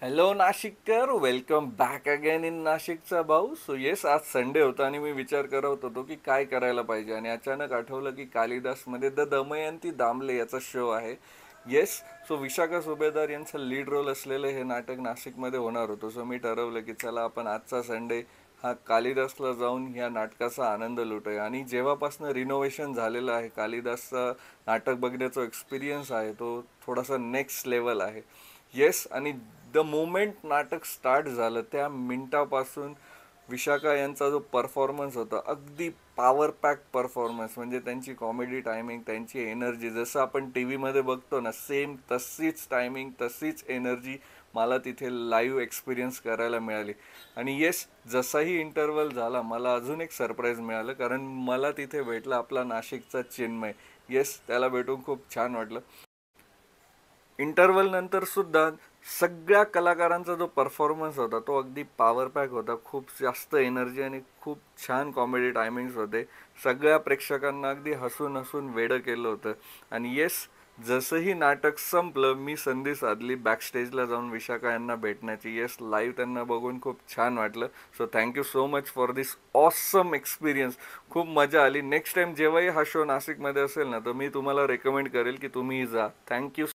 Hello नाशिककर, welcome back again in नाशिकचा भाऊ. सो येस, आज संडे होता आणि मी विचार करत होतो की काय करायला पाहिजे, आणि अचानक आठवलं की कालिदासमध्ये द दमयंती दामले याचा शो आहे. येस. सो विशाखा सुभेदार यांचा लीड रोल असलेलं हे नाटक नाशिकमध्ये होणार होतं. सो मी ठरवलं की चला आपण आजचा संडे हा कालिदासला जाऊन या नाटकाचा आनंद लुटूया. आणि जेव्हापासून रिनोव्हेशन झालेलं आहे, कालिदासचा नाटक बघण्याचा एक्सपिरियन्स आहे तो थोडासा नेक्स्ट लेवल आहे. येस. आणि द मोमेंट नाटक स्टार्ट झालं त्या मिनिटापासून विशाखा यांचा जो परफॉर्मन्स होता, अगदी पॉवर पॅक परफॉर्मन्स. म्हणजे त्यांची कॉमेडी टायमिंग, त्यांची एनर्जी, जसं आपण टी व्हीमध्ये बघतो ना, सेम तशीच टायमिंग, तशीच एनर्जी मला तिथे लाईव्ह एक्सपिरियन्स करायला मिळाली. आणि येस, जसाही इंटरवल झाला मला अजून एक सरप्राईज मिळालं, कारण मला तिथे भेटला आपला नाशिकचा चिन्मय. येस, त्याला भेटून खूप छान वाटलं. इंटरवल नंतर सुद्धा सगळ्या कलाकारांचा जो परफॉर्मन्स होता तो अगदी पॉवर पॅक होता. खूप जास्त एनर्जी आणि खूप छान कॉमेडी टायमिंग्स होते. सगळ्या प्रेक्षकांना अगदी हसून हसून वेडं केलं होतं. आणि येस, जसंही नाटक संपलं मी संधी साधली बॅकस्टेजला जाऊन विशाखा यांना भेटण्याची. येस, लाईव्ह त्यांना बघून खूप छान वाटलं. So thank you so much for this awesome experience. खूप मजा आली. नेक्स्ट टाइम जेव्हाही हा शो नाशिकमध्ये असेल ना, तर मी तुम्हाला रेकमेंड करेल की तुम्ही जा. थँक्यू.